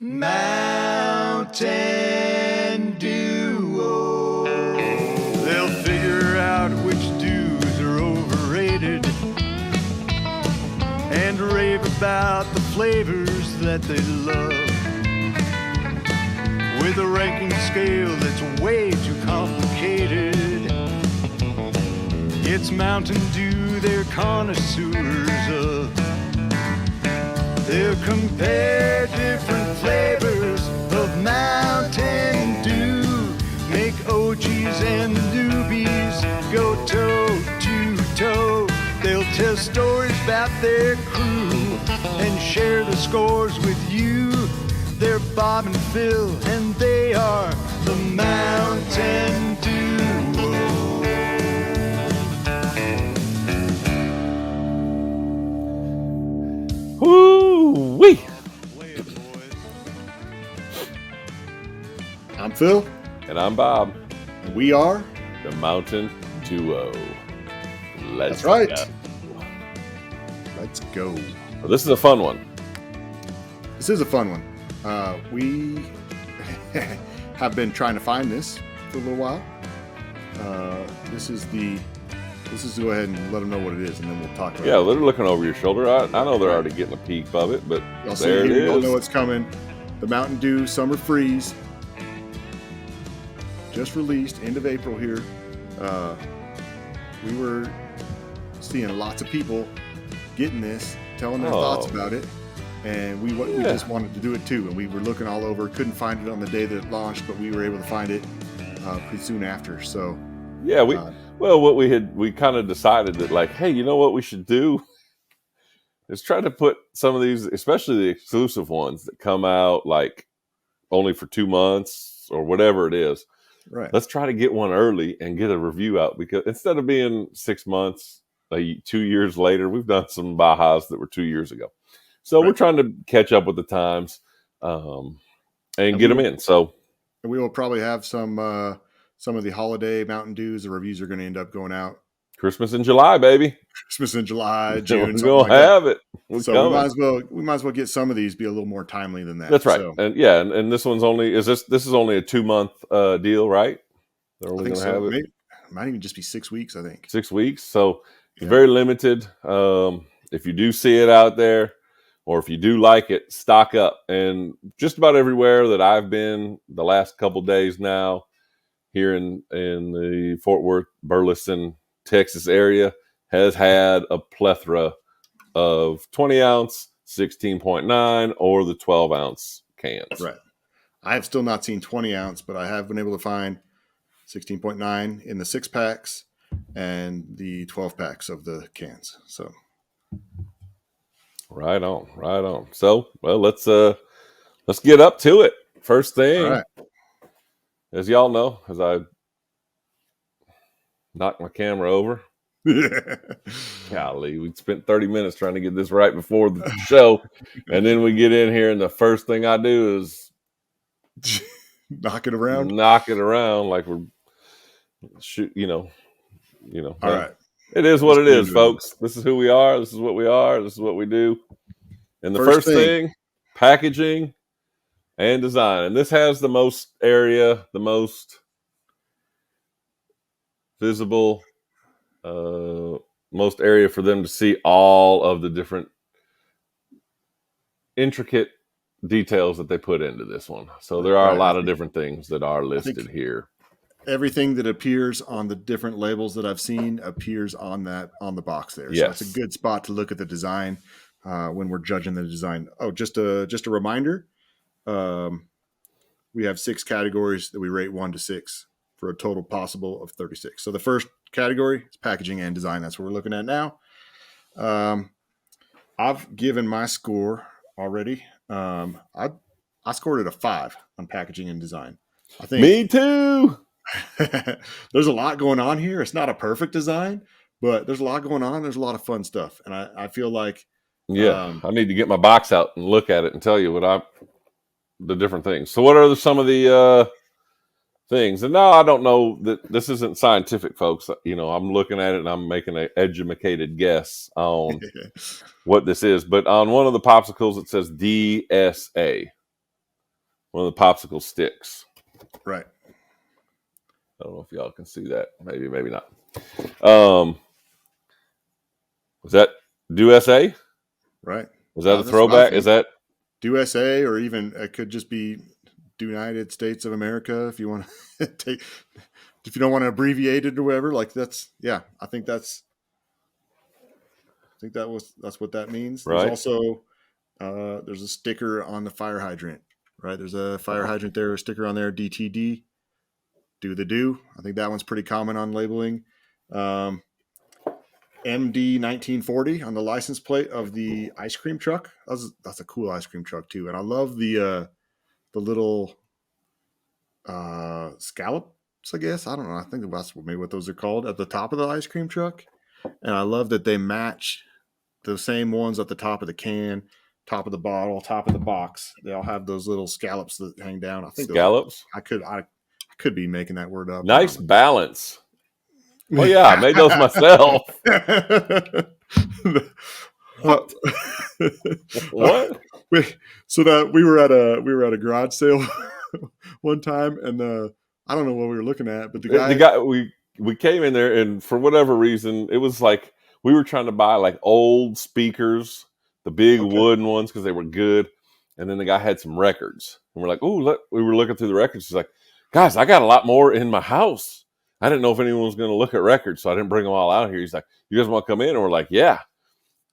Mountain Duo. They'll figure out which dews are overrated and rave about the flavors that they love. With a ranking scale that's way too complicated. It's Mountain Dew they're connoisseurs of. They'll compare different flavors of Mountain Dew. Make OGs and newbies go toe to toe. They'll tell stories about their crew and share the scores with you. They're Bob and Phil, and they are the Mountain Duo. Woo-wee! I'm Phil. And I'm Bob. And we are the Mountain Duo. That's right. Let's go. Well, this is a fun one. This is a fun one. We have been trying to find this for a little while. This is go ahead and let them know what it is, and then we'll talk about it. Yeah, they're looking over your shoulder. I know they're already getting a peek of it, but y'all there see it is. Y'all know it's coming. The Mountain Dew Summer Freeze. Just released, end of April here. We were seeing lots of people getting this, telling their thoughts about it. And we just wanted to do it too. And we were looking all over, couldn't find it on the day that it launched, but we were able to find it pretty soon after. So yeah, we kind of decided that, like, hey, you know what we should do is try to put some of these, especially the exclusive ones that come out like only for 2 months or whatever it is. Right. Let's try to get one early and get a review out, because instead of being 6 months, 2 years later, we've done some Bajas that were 2 years ago. So we're trying to catch up with the times and get them in. So we will probably have some of the holiday Mountain Dews. The reviews are going to end up going out. Christmas in July, baby. Christmas in July, June. We're going to have it. So we might as well get some of these be a little more timely than that. That's right. So. And yeah, and this one's only this is only a 2 month deal, right? They're only I think going to have it. Maybe, it might even just be 6 weeks, I think. 6 weeks. So it's very limited. If you do see it out there, or if you do like it, stock up. And just about everywhere that I've been the last couple days now, here in the Fort Worth, Burleson, Texas area, has had a plethora of 20 ounce, 16.9, or the 12 ounce cans. Right. I have still not seen 20 ounce, but I have been able to find 16.9 in the 6 packs and the 12 packs of the cans. So. Right on. So, well, let's get up to it. First thing, right. As y'all know, as I knocked my camera over. Golly, we spent 30 minutes trying to get this right before the show, and then we get in here, and the first thing I do is knock it around like we're All right. It is what it is, folks. This is who we are. This is what we are. This is what we do. And the first thing, packaging and design. And this has the most area, the most visible, most area for them to see all of the different intricate details that they put into this one. So there are a lot of different things that are listed here. Everything that appears on the different labels that I've seen appears on the box there. So yes. It's a good spot to look at the design when we're judging the design. Oh, just a reminder. We have 6 categories that we rate 1 to 6 for a total possible of 36. So the first category is packaging and design. That's what we're looking at now. I've given my score already. I scored it a 5 on packaging and design. I think me too. There's a lot going on here. It's not a perfect design, but there's a lot going on. There's a lot of fun stuff. And I feel like, I need to get my box out and look at it and tell you the different things. So what are some of the things? And now I don't know that this isn't scientific, folks. I'm looking at it and I'm making an educated guess on what this is. But on one of the popsicles, it says DSA. one of the popsicle sticks. Right. I don't know if y'all can see that. Maybe not. Was that USA? Right. Was that a That's what I throwback? think. Is that USA, or even it could just be United States of America if you want to take, if you don't want to abbreviate it or whatever. Like that's, yeah, I think that's what that means. There's right? also there's a sticker on the fire hydrant, right? There's a fire hydrant there, a sticker on there, DTD, do the do. I think that one's pretty common on labeling. MD 1940 on the license plate of the ice cream truck. That's a cool ice cream truck too, and I love the little scallops. I guess I don't know. I think that's maybe what those are called at the top of the ice cream truck, and I love that they match the same ones at the top of the can, top of the bottle, top of the box. They all have those little scallops that hang down. I think those Scallops. I could be making that word up. Nice balance. Oh yeah, I made those myself. What? What? So that we were at a garage sale one time, and I don't know what we were looking at, but the guy we came in there, and for whatever reason, it was like we were trying to buy like old speakers, the big wooden ones, because they were good. And then the guy had some records, and we're like, "Oh, we were looking through the records." He's like, "Guys, I got a lot more in my house. I didn't know if anyone was going to look at records, so I didn't bring them all out here." He's like, "You guys want to come in?" And we're like, "Yeah."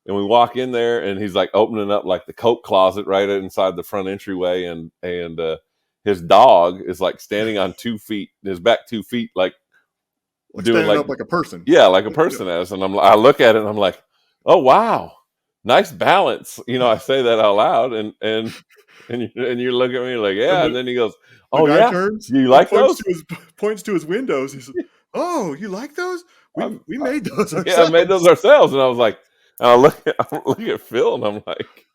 And we walk in there, and he's like opening up like the coat closet right inside the front entryway, and his dog is like standing on 2 feet, his back 2 feet, like doing standing up like a person. Yeah, like a person has. And I look at it, and I'm like, "Oh wow, nice balance." I say that out loud, and you look at me like, "Yeah." And then he goes, "Oh the guy yeah, turns, you like those?" Points to his windows. He says, "Oh, you like those? We made those ourselves." Yeah, I made those ourselves. And I was like, I look at Phil, and I'm like,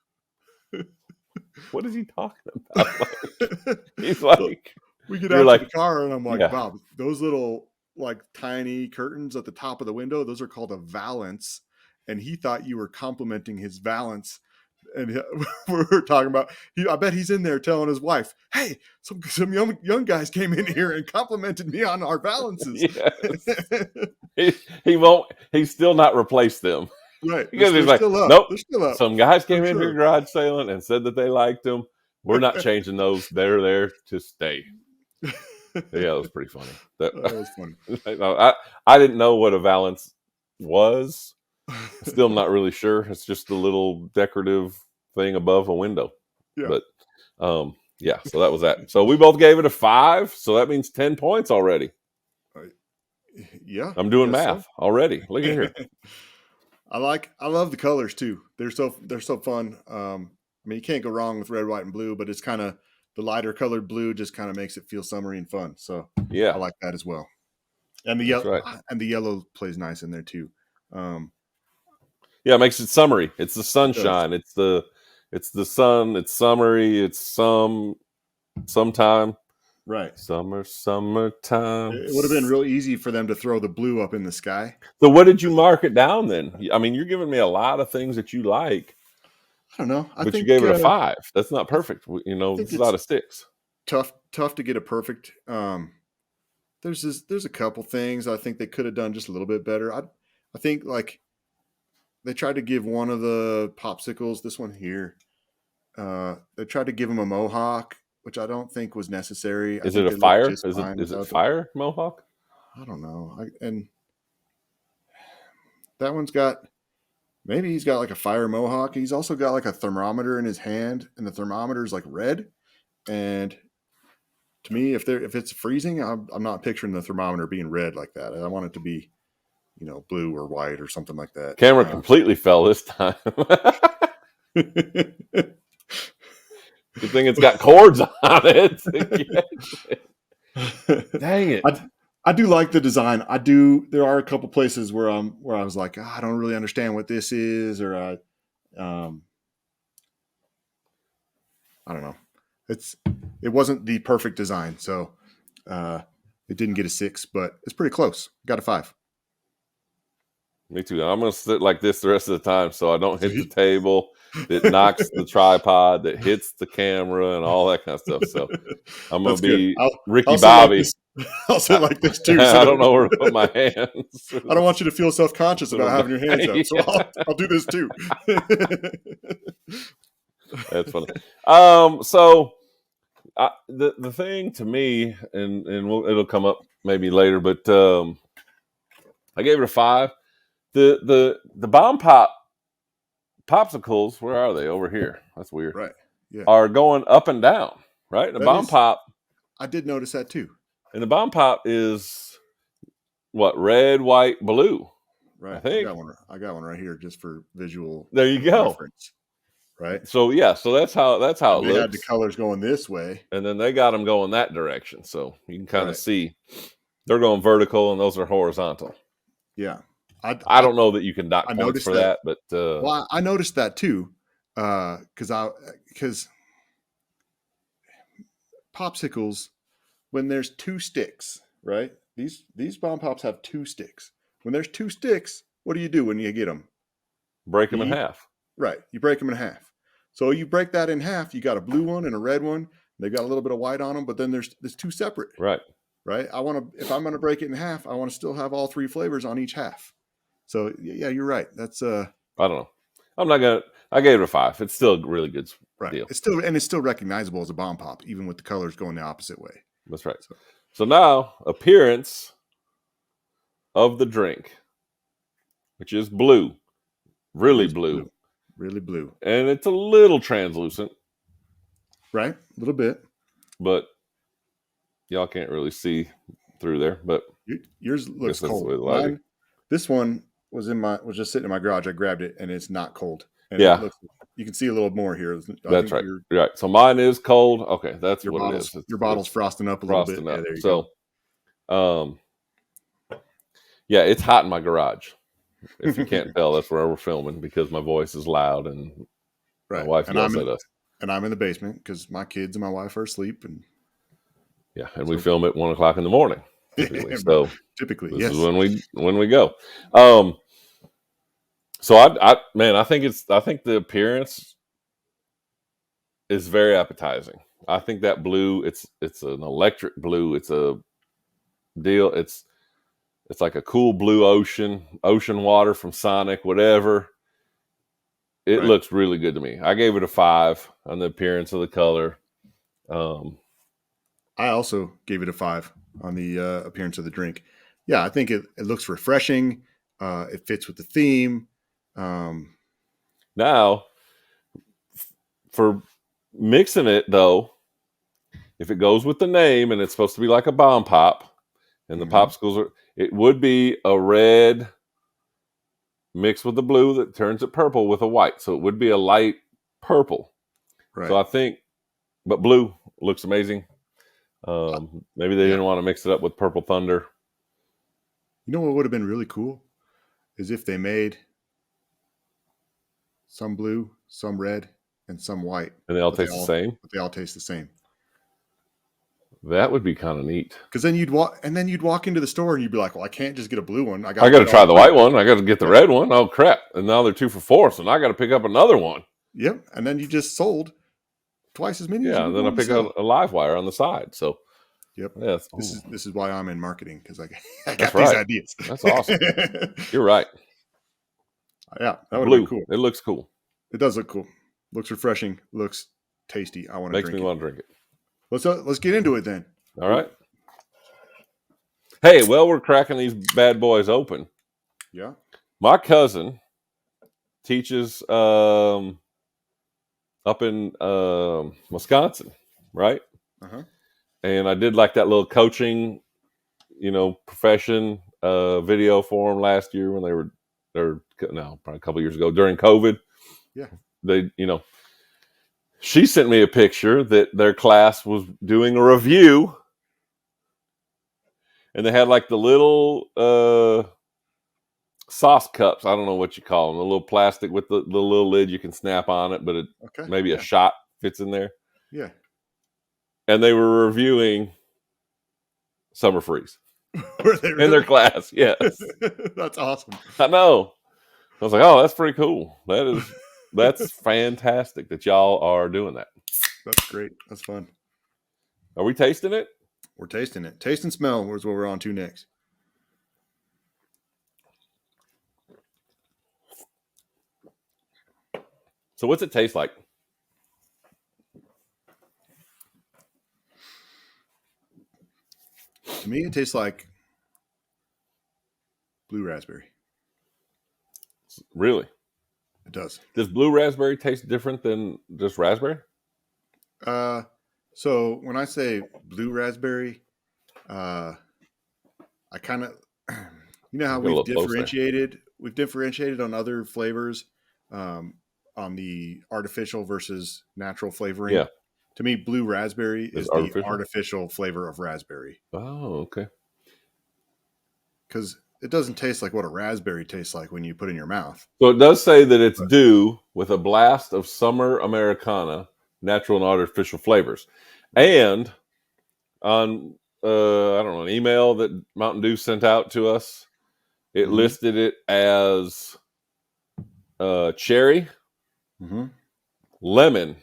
"What is he talking about?" Like, he's like, we get out to the car, and I'm like, yeah. "Bob, those little like tiny curtains at the top of the window, those are called a valance." And he thought you were complimenting his valance. And we were talking about, I bet he's in there telling his wife, "Hey, some young guys came in here and complimented me on our balances." Yes. he won't. He's still not replaced them. Right. Because he's like, still up. "Nope, They're still up. Some guys came in here garage sailing and said that they liked them. We're not changing those. They're there to stay." Yeah, it was pretty funny. That was funny. I didn't know what a valance was. Still not really sure. It's just a little decorative thing above a window. Yeah. But yeah, so that was that. So we both gave it a 5. So that means 10 points already. Yeah. I'm doing math already. Look at here. I love the colors too. They're so fun. I mean, you can't go wrong with red, white, and blue, but it's kind of the lighter colored blue just kind of makes it feel summery and fun. So yeah, I like that as well. And the yellow and the yellow plays nice in there too. Yeah, it makes it summery. It's the sunshine. It's the sun. It's summery. It's sometime. Right. Summertime. It would have been real easy for them to throw the blue up in the sky. So what did you mark it down then? I mean, you're giving me a lot of things that you like. I don't know. But you gave it a 5. That's not perfect. It's a lot of 6. Tough to get a perfect. There's a couple things I think they could have done just a little bit better. I think like they tried to give one of the popsicles, this one here, they tried to give him a mohawk, which I don't think was necessary. Is it a fire? Is it fire mohawk? I don't know. And that one's got, maybe he's got like a fire mohawk. He's also got like a thermometer in his hand, and the thermometer is like red. And to me, if it's freezing, I'm not picturing the thermometer being red like that. I want it to be, blue or white or something like that. Camera completely fell this time. Good thing it's got cords on it. Dang it. I do like the design. There are a couple places where I was like, I don't really understand what this is, or I don't know. It wasn't the perfect design, so it didn't get a 6, but it's pretty close. Got a 5. Me too. I'm gonna sit like this the rest of the time so I don't hit the See? table, that knocks the tripod, that hits the camera, and all that kind of stuff. So I'm gonna That's good. be I'll Ricky sit like Bobby. this. I'll sit like this too. So I don't know where to put my hands. I don't want you to feel self-conscious about having your hands up. So Yeah, I'll do this too. that's funny. So the thing to me, and it'll come up maybe later, but I gave it a 5. The bomb popsicles, where are they? Over here. That's weird. Right. Yeah. Are going up and down, right? The bomb pop. I did notice that too. And the bomb pop is what? Red, white, blue. Right. I think. I got one right here just for visual. There you go. Reference. Right. So yeah, so that's how it they looks. had the colors going this way, and then they got them going that direction. So you can kind of see they're going vertical, and those are horizontal. Yeah. I don't know that you can dock points for that, but well, I noticed that too, because popsicles, when there's 2 sticks, right? These bomb pops have 2 sticks. When there's 2 sticks, what do you do when you get them? Break them in half. Right, you break them in half. So you break that in half. You got a blue one and a red one. They got a little bit of white on them, but then there's 2 separate. Right. Right. If I'm gonna break it in half, I want to still have all 3 flavors on each half. So yeah, you're right. That's I don't know. I gave it a 5. It's still a really good deal. It's still recognizable as a bomb pop, even with the colors going the opposite way. That's right. So now, appearance of the drink, which is blue, really blue, really blue, and it's a little translucent, right? A little bit, but y'all can't really see through there. But yours looks cold. This one was just sitting in my garage. I grabbed it, and it's not cold. And you can see a little more here. That's right. Right. So mine is cold. Okay, that's what it is. Your bottle's frosting up a little bit. Yeah, there you go. Yeah, it's hot in my garage. If you can't tell, that's where we're filming because my voice is loud and my wife yells at us. And I'm in the basement because my kids and my wife are asleep. And we film at 1:00 in the morning. Typically. So typically, this is when we go. So I think the appearance is very appetizing. I think that blue, it's an electric blue. It's a deal. It's like a cool blue ocean water from Sonic, whatever. It looks really good to me. I gave it a 5 on the appearance of the color. I also gave it a 5 on the appearance of the drink. Yeah, I think it looks refreshing. It fits with the theme. Now, for mixing it though, if it goes with the name and it's supposed to be like a bomb pop, and the popsicles it would be a red mixed with the blue that turns it purple with a white, so it would be a light purple. Right. So I think, but blue looks amazing. Maybe they didn't want to mix it up with Purple Thunder. You know what would have been really cool is if they made some blue, some red, and some white, and they all taste the same. But they all taste the same. That would be kind of neat. Because then you'd walk into the store and you'd be like, "Well, I can't just get a blue one. I got to try the white one. I got to get the red one. Oh crap! And now they're 2 for $4, so now I got to pick up another one." Yep. And then you just sold twice as many. Yeah. And then I pick up a live wire on the side. So. Yep. Yeah. This is why I'm in marketing, because I got these ideas. That's awesome. You're right. Yeah, that would be cool. It looks cool. It does look cool. Looks refreshing. Looks tasty. I want to drink it. Makes me want to drink it. Let's get into it then. All right. Hey, well, we're cracking these bad boys open. Yeah. My cousin teaches up in Wisconsin, right? Uh-huh. And I did like that little coaching, profession video for them last year when probably a couple years ago during COVID. Yeah. They, she sent me a picture that their class was doing a review, and they had like the little sauce cups. I don't know what you call them. The little plastic with the little lid you can snap on it, but maybe a shot fits in there. Yeah. And they were reviewing Summer Freeze. Were they in their really? class. Yes, That's awesome. I know. I was like, oh, that's pretty cool. That's fantastic that y'all are doing that. That's great. That's fun. Are we tasting it? We're tasting it. Taste and smell is what we're on to next. So what's it taste like? To me, it tastes like blue raspberry. Really? It does. Does blue raspberry taste different than just raspberry? So when I say blue raspberry, I kind of, you know how Get a little close there. we've differentiated on other flavors, on the artificial versus natural flavoring. Yeah. To me, blue raspberry Is is the artificial? artificial flavor of raspberry, Oh, okay. because it doesn't taste like what a raspberry tastes like when you put it in your mouth. So it does say that it's due with a blast of summer Americana, natural and artificial flavors. And on I don't know, an email that Mountain Dew sent out to us, it Mhm. listed it as cherry, Mm-hmm. lemon,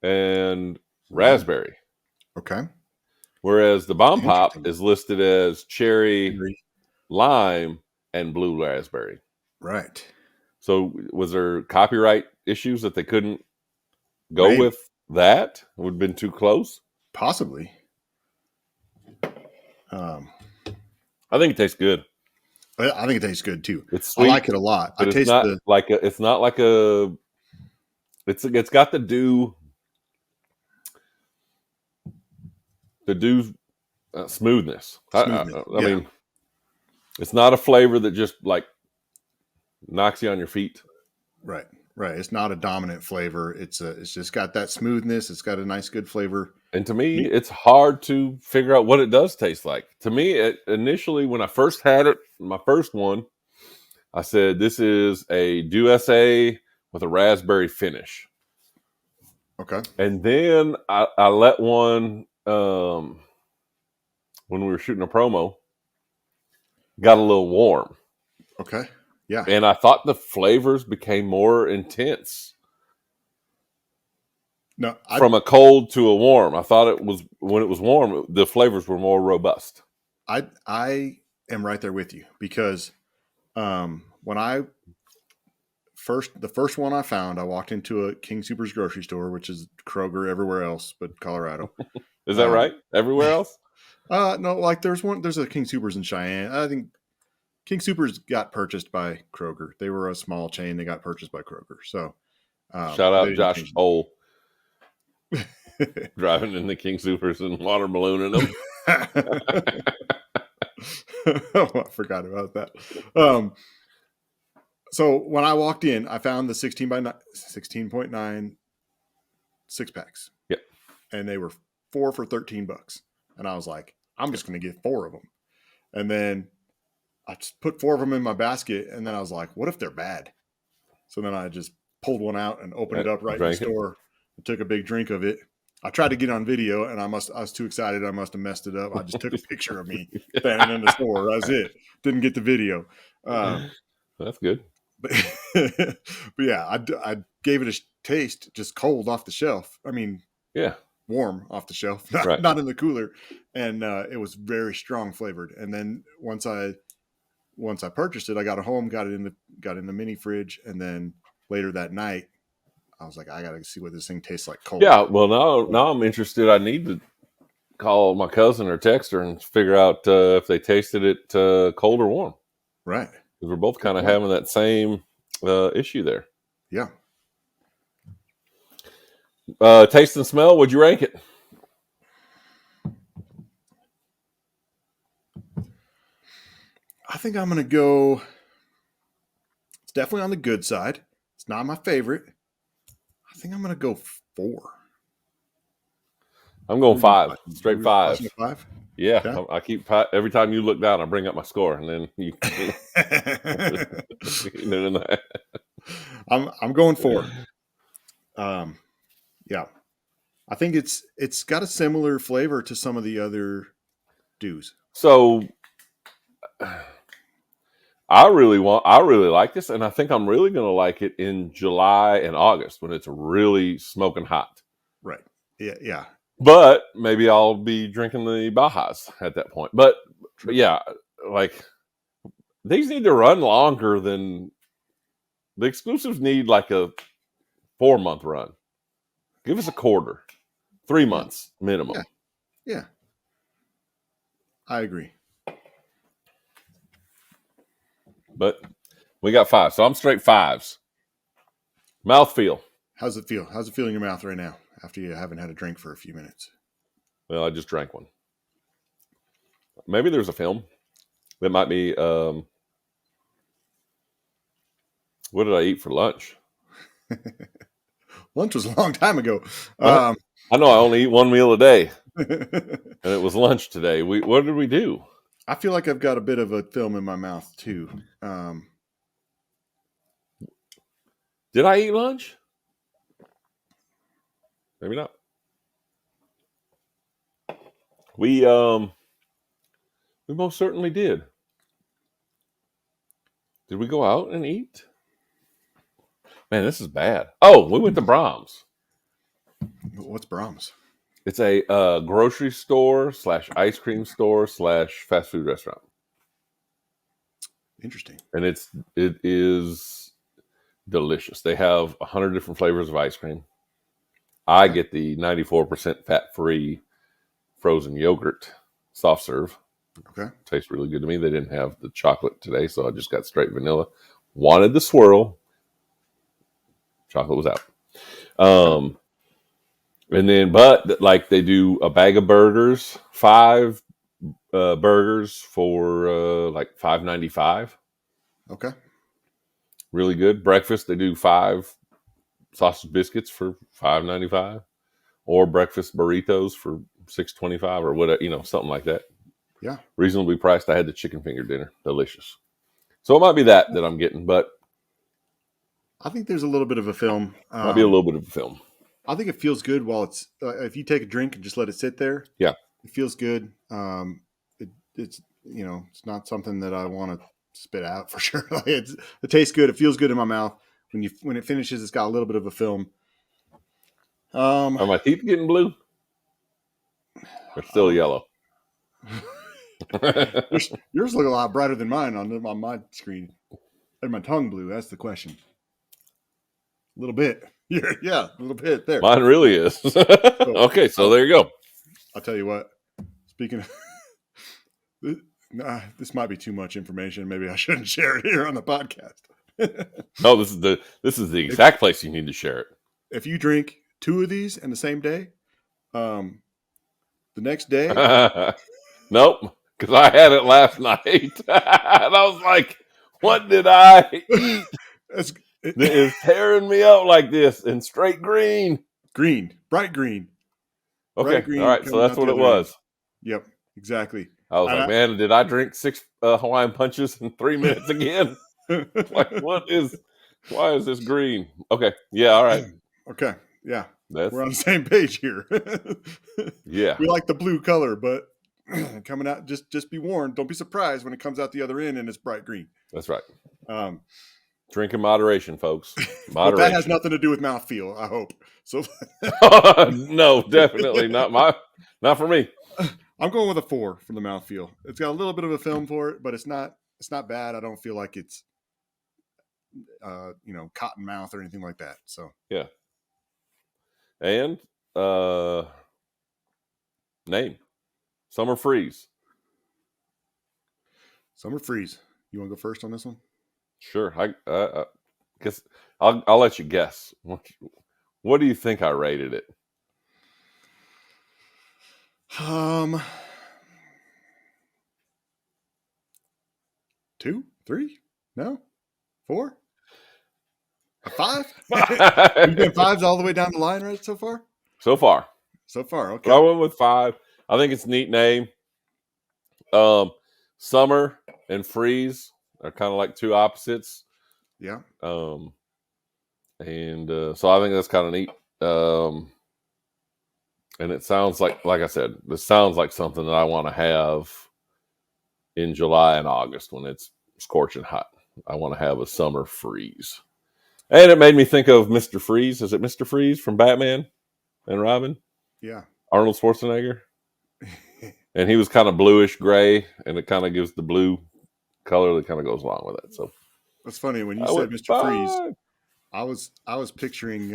and raspberry. Okay. Whereas the bomb pop Interesting. is listed as cherry, Cherry. lime, and blue raspberry. Right. So was there copyright issues that they couldn't go Maybe. with that? It would have been too close. Possibly. I think it tastes good. I think it tastes good too. It's I sweet, like it a lot. I but it's taste not the like a, it's not like a. It's got the dew smoothness. smoothness. I mean, it's not a flavor that just like knocks you on your feet. Right. Right. It's not a dominant flavor. It's just got that smoothness. It's got a nice, good flavor. And to me, it's hard to figure out what it does taste like. To me, initially, when I first had it, my first one, I said, this is a Dew SA with a raspberry finish. Okay. And then I let one, when we were shooting a promo, got a little warm. Okay. Yeah. And I thought the flavors became more intense. No, From a cold to a warm. I thought it was, when it was warm, the flavors were more robust. I am right there with you, because when the first one I found, I walked into a King Soopers grocery store, which is Kroger everywhere else but Colorado. Is that right? Everywhere else? No, like there's a King Soopers in Cheyenne. I think King Soopers got purchased by Kroger. They were a small chain. They got purchased by Kroger. So Shout they out didn't Josh change Hole it. driving in the King Soopers and water ballooning them. Oh, I forgot about that. So when I walked in, I found the 16.9 six packs. Yep. And they were 4 for $13. And I was like, I'm just going to get 4 of them. And then I just put 4 of them in my basket. And then I was like, what if they're bad? So then I just pulled one out and opened it up right in the store and took a big drink of it. I tried to get on video, and I was too excited. I must have messed it up. I just took a picture of me standing in the store. That was it. Didn't get the video. That's good. But yeah, I gave it a taste, just cold off the shelf. I mean, yeah, warm off the shelf, not in the cooler. And it was very strong flavored. And then once I purchased it, I got it home, got in the mini fridge, and then later that night, I was like, I got to see what this thing tastes like cold. Yeah, well, now I'm interested. I need to call my cousin or text her and figure out if they tasted it cold or warm. Right. Because we're both kind of having that same issue there. Yeah. Taste and smell, would you rank it? I think I'm going to go, it's definitely on the good side. It's not my favorite. I think I'm going to go 4. I'm going 5. Straight 5. 5? Yeah, Okay. I keep, every time you look down, I bring up my score, and then you doing that. I'm going 4. Yeah. I think it's got a similar flavor to some of the other Dews. So I really like this, and I think I'm really going to like it in July and August when it's really smoking hot. Right. Yeah. Yeah. But maybe I'll be drinking the Bajas at that point. But yeah, like these need to run longer than the exclusives need like a 4-month run. Give us a quarter, 3 months minimum. Yeah. Yeah. I agree. But we got 5. So I'm straight 5s. Mouthfeel. How's it feel? How's it feel in your mouth right now after you haven't had a drink for a few minutes? Well, I just drank one. Maybe there's a film that might be. What did I eat for lunch? Lunch was a long time ago. I know I only eat one meal a day, and it was lunch today. What did we do? I feel like I've got a bit of a film in my mouth too. Did I eat lunch? Maybe not. We most certainly did. Did we go out and eat? Man, this is bad. Oh, we went to Brahms. What's Brahms? It's a grocery store / ice cream store / fast food restaurant. Interesting. And it is delicious. They have 100 different flavors of ice cream. I get the 94% fat-free frozen yogurt soft serve. Okay. Tastes really good to me. They didn't have the chocolate today, so I just got straight vanilla. Wanted the swirl. Chocolate was out. And then, but like they do a bag of burgers, 5 burgers for like $5.95. Okay. Really good. Breakfast, they do 5 sausage biscuits for $5.95, or breakfast burritos for $6.25 or whatever, something like that. Yeah. Reasonably priced. I had the chicken finger dinner. Delicious. So it might be that I'm getting, but I think there's a little bit of a film. might be a little bit of a film. I think it feels good while it's if you take a drink and just let it sit there. Yeah. It feels good. It's it's not something that I want to spit out for sure. It tastes good. It feels good in my mouth. When it finishes, it's got a little bit of a film. Are my teeth getting blue? They're still yellow. Yours look a lot brighter than mine on my screen. And my tongue blue. That's the question. A little bit. Yeah, a little bit there. Mine really is. Okay, so there you go. I'll tell you what. Speaking of, this might be too much information. Maybe I shouldn't share it here on the podcast. No, this is the exact place you need to share it. If you drink 2 of these in the same day, the next day, nope, because I had it last night, and I was like, "What did I eat? It is tearing me up like this in straight green, bright green." Okay, bright green all right, so that's what it was. End. Yep, exactly. I was like, man, did I drink 6 Hawaiian punches in 3 minutes again? Like, why is this green? Okay, yeah, all right. Okay, yeah, we're on the same page here. Yeah, we like the blue color, but coming out, just be warned. Don't be surprised when it comes out the other end and it's bright green. That's right. Drink in moderation, folks. Moderation. But that has nothing to do with mouthfeel, I hope. So no, definitely not for me. I'm going with a 4 for the mouthfeel. It's got a little bit of a film for it, but it's not bad. I don't feel like it's cotton mouth or anything like that. So yeah. And name Summer Freeze. Summer Freeze. You want to go first on this one? Sure. I guess I'll let you guess. What do you think I rated it? 2, 3, no, 4, a 5. You've been 5s all the way down the line, right? So far. Okay. I went with 5. I think it's a neat name. Summer and freeze are kind of like 2 opposites. Yeah. So I think that's kind of neat. And it sounds like I said, this sounds like something that I want to have in July and August when it's scorching hot. I want to have a summer freeze. And it made me think of Mr. Freeze. Is it Mr. Freeze from Batman and Robin? Yeah. Arnold Schwarzenegger. And he was kind of bluish gray, and it kind of gives the blue color that kind of goes along with it. So that's funny when you said Mr. Freeze. I was picturing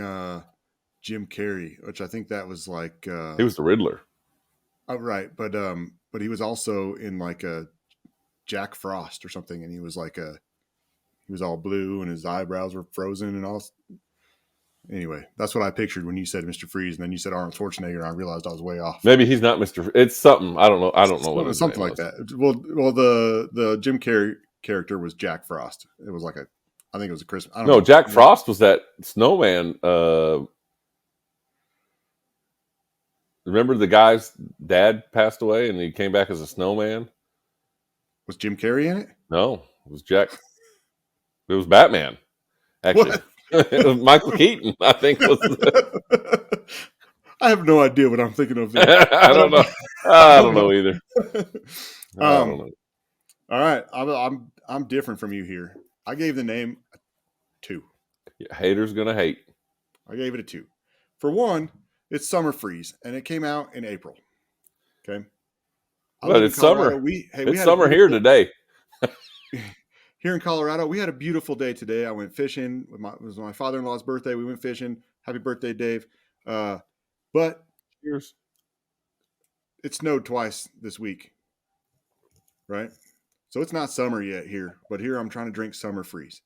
Jim Carrey, which I think that was like he was the Riddler. Oh, right, but he was also in like a Jack Frost or something, and he was all blue and his eyebrows were frozen and all. Anyway, that's what I pictured when you said Mr. Freeze, and then you said Arnold Schwarzenegger, and I realized I was way off. Maybe he's not Mr. It's something. I don't know. I don't know what something like that. Well, the Jim Carrey character was Jack Frost. It was like I think it was a Christmas. I don't know. Jack Frost was that snowman. Remember the guy's dad passed away, and he came back as a snowman. Was Jim Carrey in it? No, it was Jack. It was Batman. Actually, it was Michael Keaton. I think was. I have no idea what I'm thinking of. I don't know. I don't know either. I don't know. All right, I'm different from you here. I gave the name a 2. Yeah, haters gonna hate. I gave it a 2. For one, it's Summer Freeze, and it came out in April. Okay, but it's summer. It's summer here today. Here in Colorado, we had a beautiful day today. I went fishing. It was my father-in-law's birthday. We went fishing. Happy birthday, Dave. But cheers. It snowed twice this week, right? So it's not summer yet here, but here I'm trying to drink Summer Freeze.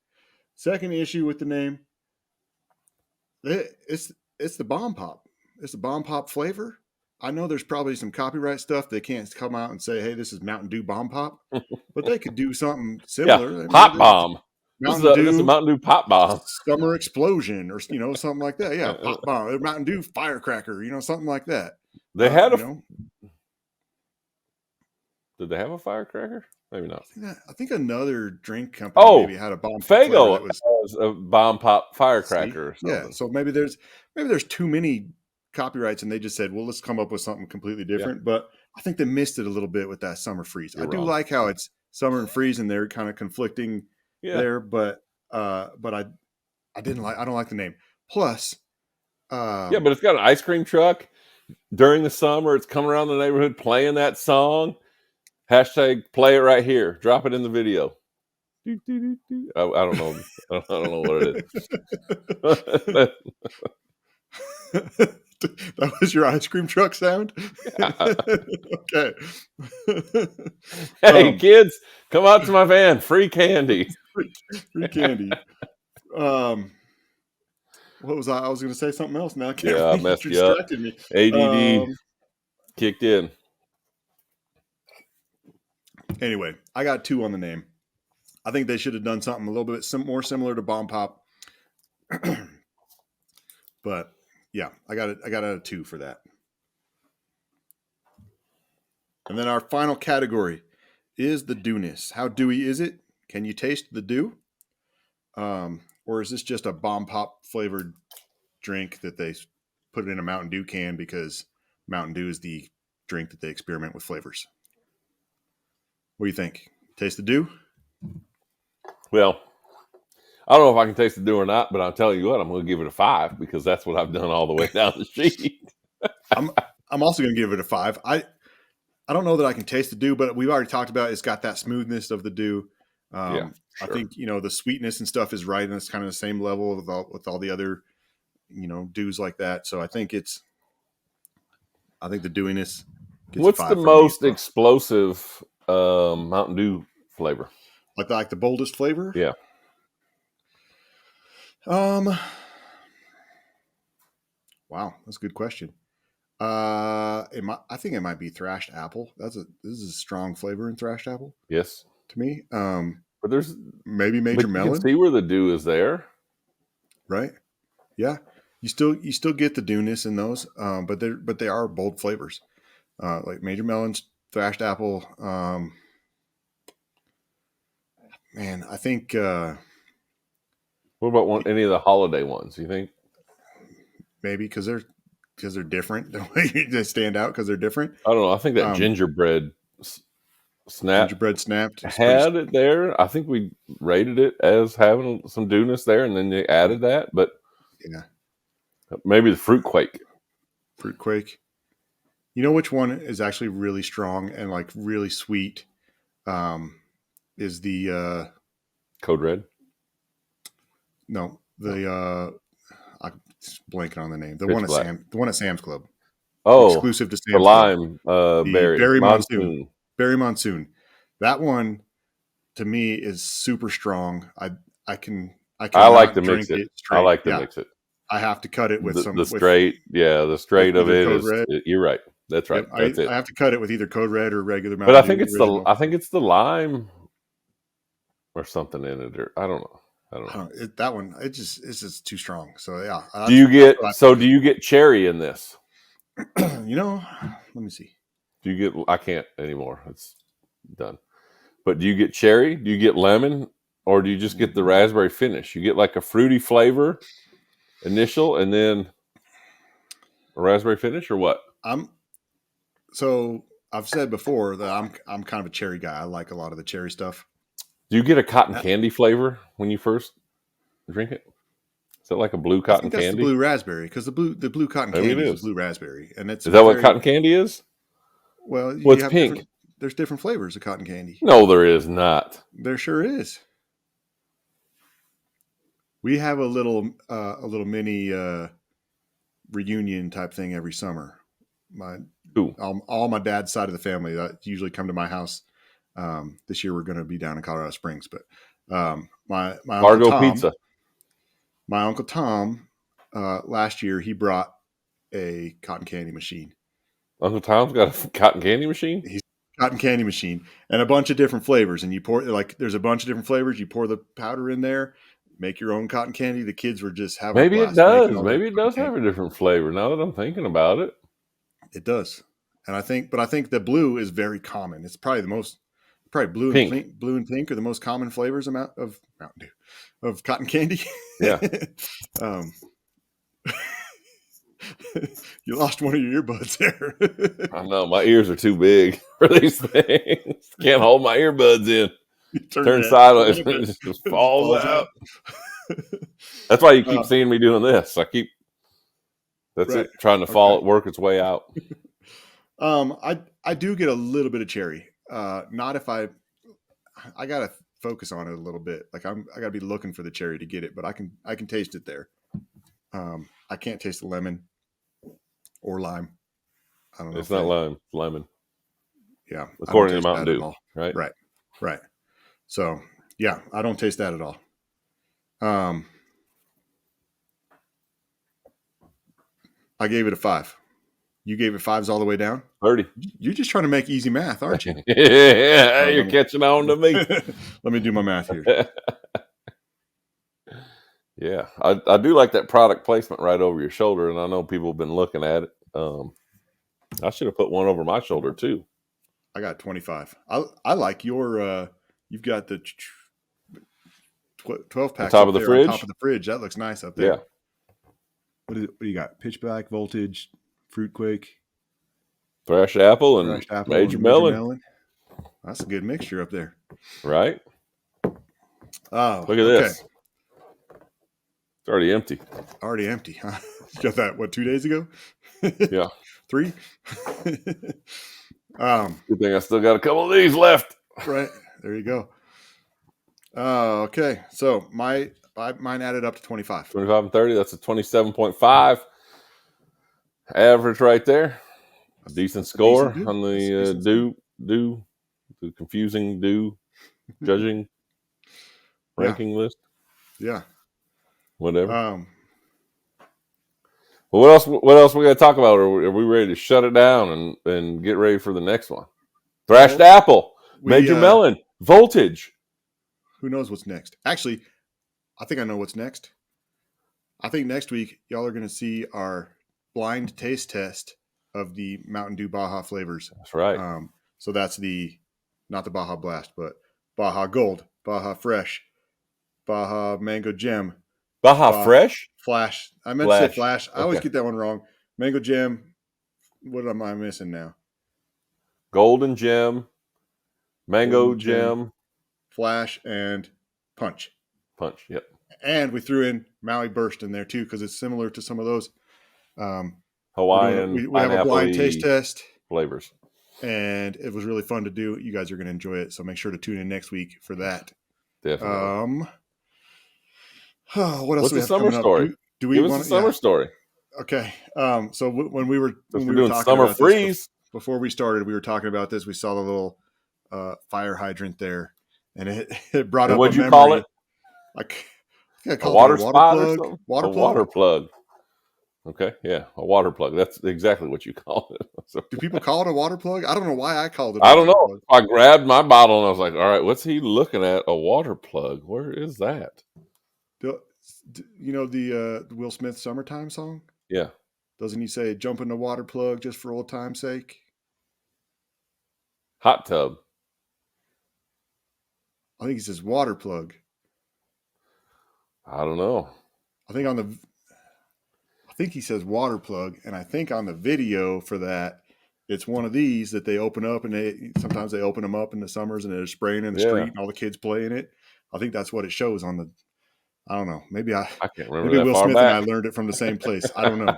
Second issue with the name, it's the Bomb Pop. It's the Bomb Pop flavor. I know there's probably some copyright stuff. They can't come out and say, hey, this is Mountain Dew Bomb Pop. But they could do something similar. Yeah, Pop Bomb. This is a Mountain Dew Pop Bomb. Summer Explosion or, something like that. Yeah, Pop Bomb. Mountain Dew Firecracker, something like that. They had Did they have a firecracker? Maybe not. I think another drink company maybe had a bomb. Faygo was a bomb pop firecracker. Or something. Yeah, so maybe there's too many copyrights, and they just said, well, let's come up with something completely different. Yeah. But I think they missed it a little bit with that Summer Freeze. I do like how it's summer and freeze, and they're kind of conflicting there. But I don't like the name. Plus, but it's got an ice cream truck during the summer. It's coming around the neighborhood playing that song. Hashtag play it right here. Drop it in the video. I don't know. I don't know what it is. That was your ice cream truck sound? Okay. Hey, kids, come out to my van. Free candy. Free candy. What was I? I was going to say something else. Now I can't. I messed you up. Me. ADD kicked in. Anyway, I got 2 on the name. I think they should have done something a little bit more similar to Bomb Pop. But yeah, I got a 2 for that. And then our final category is the dewness. How dewy is it? Can you taste the dew? Or is this just a Bomb Pop flavored drink that they put it in a Mountain Dew can because Mountain Dew is the drink that they experiment with flavors? What do you think? Taste the dew? Well, I don't know if I can taste the dew or not, but I'll tell you what, I'm going to give it a 5 because that's what I've done all the way down the sheet. I'm also going to give it a 5. I don't know that I can taste the dew, but we've already talked about it's got that smoothness of the dew. Sure. I think the sweetness and stuff is right, and it's kind of the same level with all the other dews like that. So I think the dewiness. What's the most explosive Mountain Dew flavor? Like the boldest flavor? Yeah. Wow, that's a good question. I think it might be thrashed apple. This is a strong flavor in thrashed apple. Yes, to me. But there's maybe Major Melon. You can see where the dew is there, right? Yeah, you still get the dewness in those, but they are bold flavors, like Major Melon's thrashed apple. Man, I think. What about any of the holiday ones? You think? Maybe because they're different. The way they stand out because they're different. I don't know. I think that gingerbread Snap gingerbread snapped. It's had it there. I think we rated it as having some dewiness there, and then they added that. But yeah, maybe the fruit quake. fruit quake. You know which one is actually really strong and like really sweet? Is the Code Red. no I'm blanking on the name. The Pitch one at black. Sam's Club. Oh, Exclusive to the Sam's Club. lime The berry monsoon. Berry monsoon. That one to me is super strong. I can I like to drink mix it. straight. I like to mix it. I have to cut it with The straight, the straight of either it Code is. Red. You're right. That's right. Yep, That's it. I have to cut it with either Code Red or regular But Mountain Dew original. I think it's the lime or something in it. Or I don't know. That one, it's just too strong. So yeah. Do you get cherry in this? Let me see. Do you get? I can't anymore. It's done. But do you get cherry? Do you get lemon? Or do you just get the raspberry finish? You get like a fruity flavor initial and then a raspberry finish, or what? So I've said before that I'm kind of a cherry guy. I like a lot of the cherry stuff. Do you get a cotton candy flavor when you first drink it? Is it like a blue cotton I think that's candy? the blue raspberry, because the blue cotton Maybe candy it is blue raspberry, and it's Is that what cotton candy is? Well, What's pink? There's different flavors of cotton candy. No, there is not. There sure is. We have a little mini reunion type thing every summer. All my dad's side of the family that usually come to my house. This year we're going to be down in Colorado Springs, but my Fargo pizza. My Uncle Tom last year he brought a cotton candy machine. Uncle Tom's got a cotton candy machine? He's cotton candy machine and a bunch of different flavors, and you pour there's a bunch of different flavors. You pour the powder in there, make your own cotton candy. The kids were just having Maybe a it blast. Maybe it does have a different flavor now that I'm thinking about it. It does. And I think the blue is very common. It's probably blue pink. and blue and pink are the most common flavors of Mountain Dew, of cotton candy. Yeah. You lost one of your earbuds there. I know my ears are too big for these things. Can't hold my earbuds in. Turn sideways and it just falls out. That's why you keep seeing me doing this. Trying to work its way out. I do get a little bit of cherry. Not if I gotta focus on it a little bit. Like I gotta be looking for the cherry to get it, but I can taste it there. I can't taste the lemon or lime. I don't know. It's not lime, it's lemon. Yeah. According to Mountain Dew, right? Right. So yeah, I don't taste that at all. I gave it a 5. You gave it 5s all the way down? 30. You're just trying to make easy math, aren't you? Yeah, you're catching on to me. Let me do my math here. Yeah, I do like that product placement right over your shoulder, and I know people have been looking at it. I should have put one over my shoulder too. I got 25. I like your. You've got the 12 pack top of the fridge. On top of the fridge. That looks nice up there. Yeah. What do you got? Pitch black, voltage, fruit quake, fresh apple, and major melon. That's a good mixture up there, right? Oh, look at this. It's already empty. Already empty, huh? You got that, 2 days ago? Yeah. 3? Good thing I still got a couple of these left. Right. There you go. Okay. So mine added up to 25. 25 and 30. That's a 27.5 average right there. Decent score on the the confusing Dew judging ranking list. Yeah. Whatever. Well, what else we got to talk about? Are we ready to shut it down and get ready for the next one? Thrashed apple, major melon, voltage. Who knows what's next? Actually, I think I know what's next. I think next week y'all are going to see our blind taste test of the Mountain Dew Baja flavors. That's right. So that's not the Baja Blast, but Baja Gold, Baja Fresh, Baja Mango Gem. Baja Fresh? Flash. I meant to say Flash. I always get that one wrong. Mango Gem. What am I missing now? Golden Gem, Mango Golden Gem, Gem, Flash, and Punch. Punch. Yep. And we threw in Maui Burst in there too because it's similar to some of those. Hawaiian, We have a blind taste pineapple test, flavors. and it was really fun to do. You guys are going to enjoy it, so make sure to tune in next week for that. Definitely. What else What's do we the have summer coming story? up? Do we Give us want a summer story. Okay. So when we were doing talking summer about freeze this before we started, we were talking about this. We saw the little fire hydrant there, and it brought and up what'd a you memory. call it? I think I A called water it a water spot plug. or something? Water A plug. water plug. Okay, yeah, a water plug. That's exactly what you call it. So, Do people call it a water plug? I don't know why I called it. I don't know. I grabbed my bottle and I was like, "All right, what's he looking at? A water plug? Where is that?" You know the Will Smith "Summertime" song? Yeah, Doesn't he say "jump in the water plug just for old time's sake"? hot tub. I think he says water plug. I don't know. I think he says water plug, and I think on the video for that, it's one of these that they open up, and sometimes they open them up in the summers, and they're spraying in the street, and all the kids play in it. I think that's what it shows on the. I don't know. Maybe I can't remember. Maybe that Will far Smith back. and I learned it from the same place. I don't know.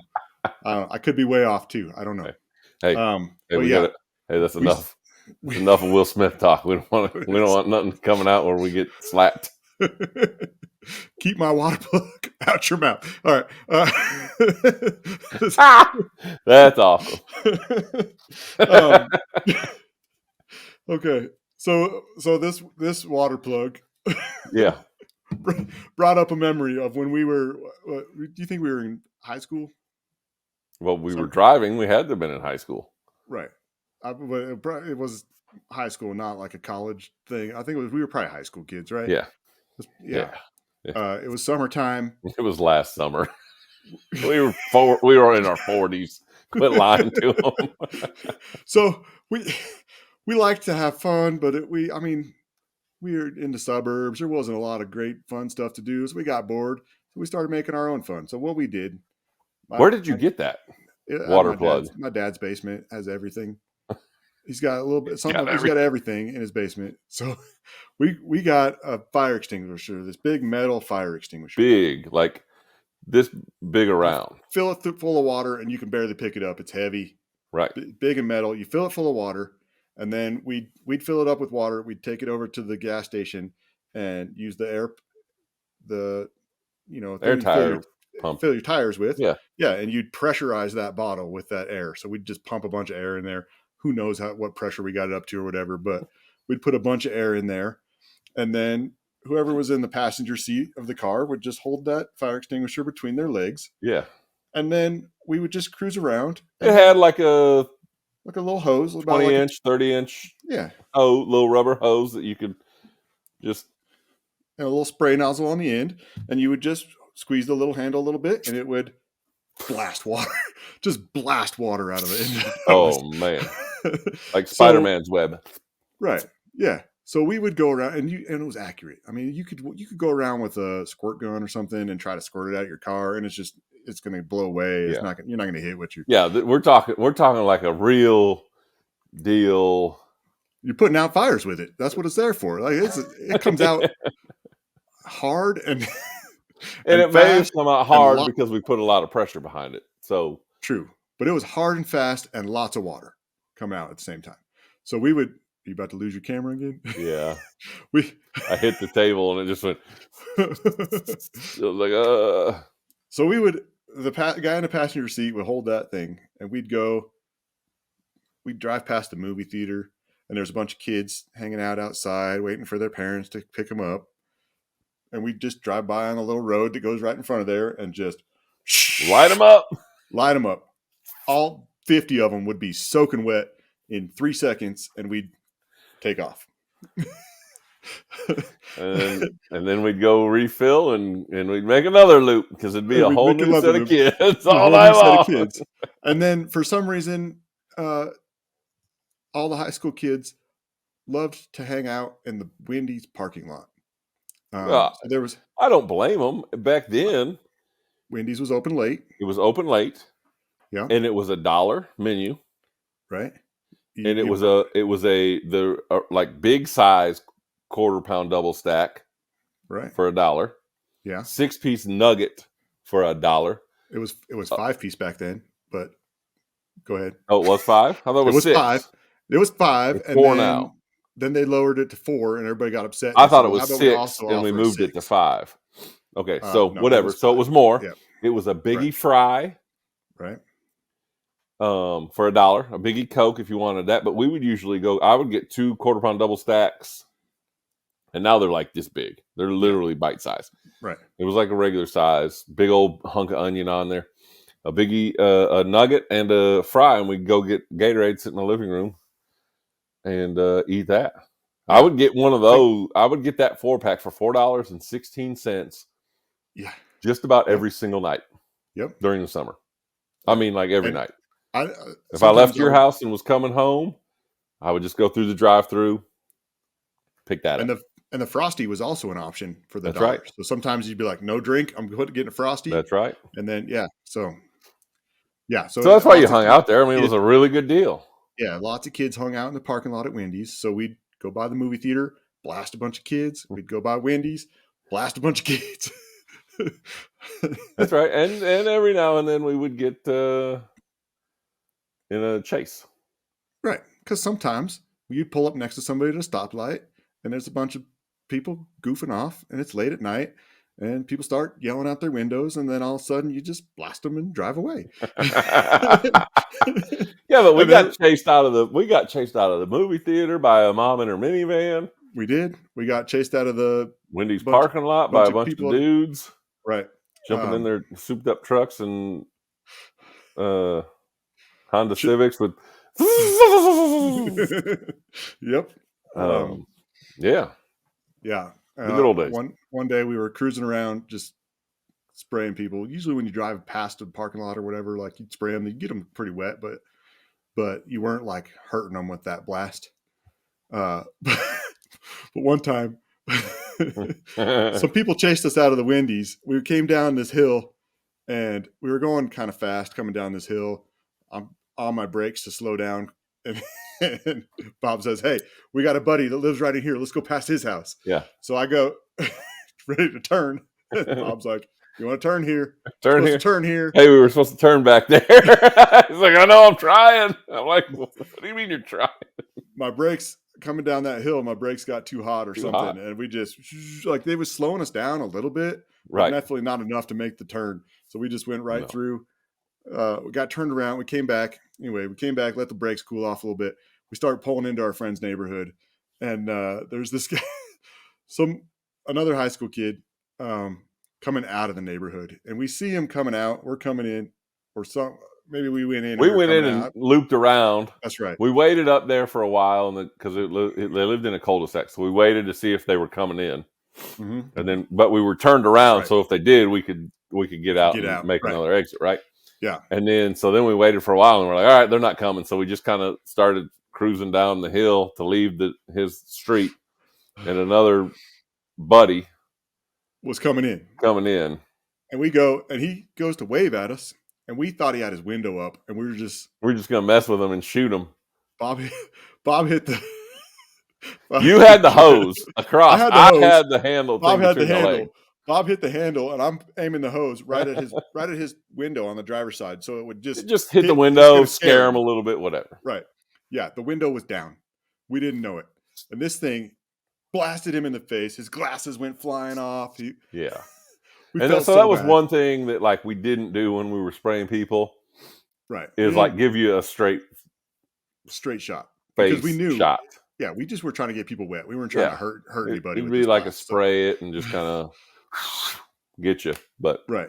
I could be way off too. I don't know. Hey, but yeah. Hey, that's enough. Enough of Will Smith talk. We don't want nothing coming out where we get slapped. Keep my water plug out your mouth. All right. That's awesome. Okay. So this water plug yeah brought up a memory of when we were do you think we were in high school? Well, we were driving. We had to have been in high school. Right. It was high school, not like a college thing. I think we were probably high school kids, right? Yeah. Yeah. It was summertime. It was last summer. We were in our 40s. Quit lying to them. So we liked to have fun, but we were in the suburbs. There wasn't a lot of great fun stuff to do, so we got bored. So we started making our own fun. So what we did. Where did you get that water plug? My dad's basement has everything. He's got a little bit something. He's got everything in his basement. So we got a fire extinguisher, this big metal fire extinguisher, big, like this big around. Fill it full of water, and you can barely pick it up. It's heavy, right? Big and metal. You fill it full of water, and then we'd fill it up with water. We'd take it over to the gas station and use the air tire pump. Fill your tires with. Yeah, and you'd pressurize that bottle with that air. So we'd just pump a bunch of air in there. Who knows what pressure we got it up to or whatever, but we'd put a bunch of air in there, and then whoever was in the passenger seat of the car would just hold that fire extinguisher between their legs. Yeah. And then we would just cruise around. It had like a little hose, 20-inch, 30-inch, yeah, little rubber hose that you could just, and a little spray nozzle on the end, and you would just squeeze the little handle a little bit, and it would blast water, just blast water out of it. Oh man, like Spider-Man's web, right? Yeah. So we would go around, and it was accurate. I mean, you could go around with a squirt gun or something and try to squirt it out your car, and it's going to blow away. It's not you're not going to hit what you. Yeah, we're talking like a real deal. You're putting out fires with it. That's what it's there for. Like it comes out hard and it may have come out hard because we put a lot of pressure behind it. So true, but it was hard and fast and lots of water coming out at the same time. So we would. Are you about to lose your camera again? Yeah. I hit the table and it just went. It was like, So the guy in the passenger seat would hold that thing, and we'd drive past the movie theater, and there's a bunch of kids hanging out outside waiting for their parents to pick them up. And we'd just drive by on a little road that goes right in front of there and just light them up. Light them up. All 50 of them would be soaking wet in 3 seconds, and we'd take off. and then we'd go refill and we'd make another loop because it'd be a whole new set of kids all night long. And then for some reason, all the high school kids loved to hang out in the Wendy's parking lot. So I don't blame them. Back then, Wendy's was open late. It was open late. Yeah. And it was $1 menu. Right. and it was the like big size quarter-pound double stack right. for $1. Yeah, 6-piece nugget for $1. it was 5-piece back then, but go ahead. Oh, it was 5? I thought it It was was 5. 6. It was 5, It's and 4 now. then they lowered it to 4, and everybody got upset. And I they said, thought it "Well, how was about we 6, also and we offer a moved it to 6?" 5. Okay, so No, it whatever. was So it 5. was more. Yeah, It was a right, biggie fry right. for $1, a biggie Coke if you wanted that. But we would usually go. I would get 2 quarter-pound double stacks, and now they're like this big. They're Yeah, literally bite size. right. It was like a regular size, big old hunk of onion on there, a biggie, a nugget, and a fry, and we'd go get Gatorade, sit in the living room, and eat that. I Yeah, would get one of those. I would get that 4-pack for $4.16 yeah, just about yep, every single night yep. during the summer. I Right. mean, like every And night. I If I sometimes left I your would, house and was coming home, I would just go through the drive-through, pick that and up. the Frosty was also an option for the That's right. $1. So sometimes you'd be like, "No drink, I'm getting a Frosty," That's right. and then so So that's why you lots of hung out there. I mean, it was kids, a really good deal. yeah, lots of kids hung out in the parking lot at Wendy's. So we'd go by the movie theater, blast a bunch of kids. We'd go by Wendy's, blast a bunch of kids. That's right. And every now and then we would get in a chase. Right, because sometimes you'd pull up next to somebody at a stoplight, and there's a bunch of people goofing off, and it's late at night, and people start yelling out their windows, and then all of a sudden you just blast them and drive away. Yeah, but we And then got chased out of the movie theater by a mom in her minivan. we did. We got chased out of the Wendy's bunch parking lot by a of bunch of people. dudes Right. jumping in their souped up trucks and Honda Civics with. Yep. Yeah, Yeah. the good old days. One day we were cruising around just spraying people. Usually when you drive past a parking lot or whatever, like you'd spray them, you'd get them pretty wet, but you weren't like hurting them with that blast. But one time some people chased us out of the Wendy's. We came down this hill and we were going kind of fast coming down this hill. I'm on my brakes to slow down. And Bob says, "Hey, we got a buddy that lives right in here. Let's go past his house." Yeah. So I go ready to turn. Bob's like, "You want to turn here? Turn here. Turn here." Hey, we were supposed to turn back there. He's like, "I know, I'm trying." I'm like, "What do you mean you're trying?" My brakes coming down that hill, my brakes got too hot or something. Hot. And we just like they was slowing us down a little bit, Right. definitely not enough to make the turn. So we just went right through. We got turned around. We came back. Anyway, we came back, let the brakes cool off a little bit. We started pulling into our friend's neighborhood. And there's this guy, another high school kid coming out of the neighborhood. And we see him coming out. We're coming in. Or maybe we went in. We went in and looped around. That's right. We waited up there for a while because they lived in a cul-de-sac. So we waited to see if they were coming in. Mm-hmm. And then, but we were turned around. Right. So if they did, we could get out and make another exit. Right. Yeah. And then we waited for a while and we're like, all right, they're not coming. So we just kind of started cruising down the hill to leave his street, and another buddy was coming in. And we go, and he goes to wave at us, and we thought he had his window up, and we're just going to mess with him and shoot him. Bob hit the. You had the hose across. I had the handle. Bob had the handle. Bob hit the handle, and I'm aiming the hose right at his window on the driver's side, so it would just hit the window, scare him a little bit, whatever. Right. Yeah, the window was down. We didn't know it, and this thing blasted him in the face. His glasses went flying off. Yeah. And so that was one thing that like we didn't do when we were spraying people. Right. Is like give you a straight shot. Because we knew shot. Yeah, we just were trying to get people wet. We weren't trying to hurt anybody. It'd be like a spray it and just kind of get you. But right.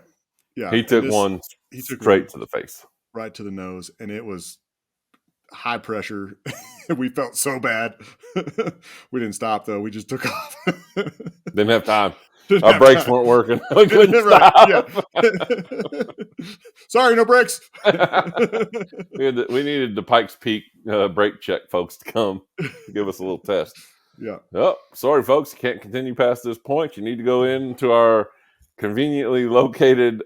Yeah. He took one straight to the face. Right to the nose. And it was high pressure. We felt so bad. We didn't stop though. We just took off. Didn't have time. Our brakes weren't working. We couldn't stop. Yeah. Sorry, no brakes. We needed the Pikes Peak brake check folks to come give us a little test. Yeah. Oh, sorry, folks. You can't continue past this point. You need to go into our conveniently located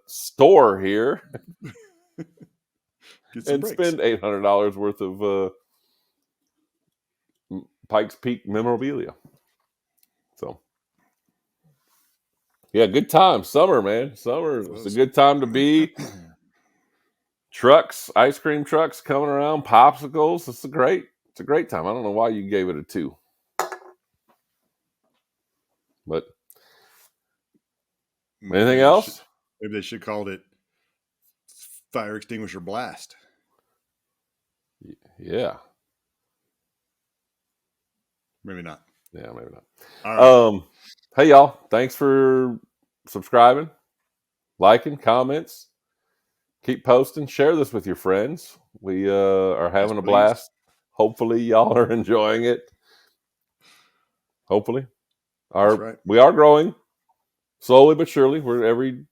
store here. Get some and breaks. spend $800 worth of Pikes Peak memorabilia. So, yeah, good time. Summer, man. Summer. It's a good time to be. Trucks, ice cream trucks coming around, popsicles. It's a great time. I don't know why you gave it a 2. But anything else? Maybe they should call it fire extinguisher blast. Yeah. Maybe not. Yeah, maybe not. All right. Hey y'all, thanks for subscribing, liking, comments. Keep posting, share this with your friends. We are having a blast. Hopefully y'all are enjoying it. Hopefully. We are growing slowly but surely. We're every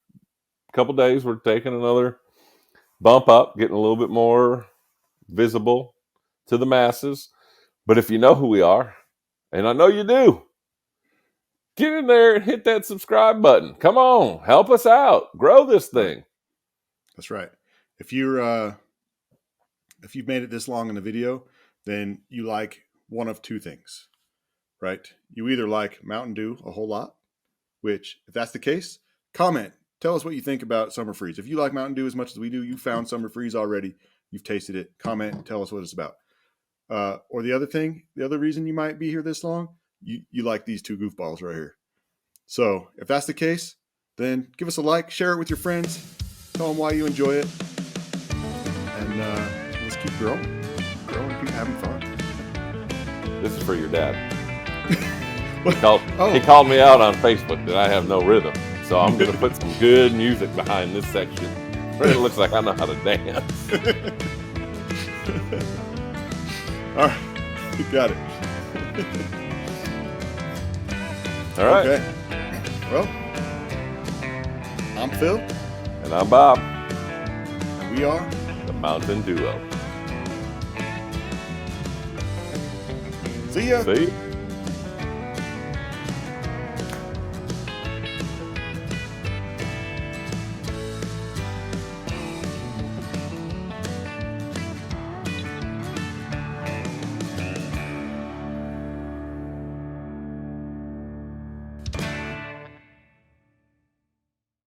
couple days we're taking another bump up, getting a little bit more visible to the masses. But if you know who we are, and I know you do, get in there and hit that subscribe button. Come on, help us out. Grow this thing. That's right. If you've made it this long in the video, then you like one of two things, right? You either like Mountain Dew a whole lot, which if that's the case, comment. Tell us what you think about Summer Freeze. If you like Mountain Dew as much as we do, you found Summer Freeze already. You've tasted it. Comment and tell us what it's about. Or the other reason you might be here this long, you like these two goofballs right here. So if that's the case, then give us a like, share it with your friends, tell them why you enjoy it, and let's keep growing, keep having fun. This is for your dad. He called me out on Facebook that I have no rhythm, so I'm going to put some good music behind this section where it looks like I know how to dance. All right, you got it. All right. Okay. Well, I'm Phil. And I'm Bob. We are the Mountain Duo. See ya. See ya.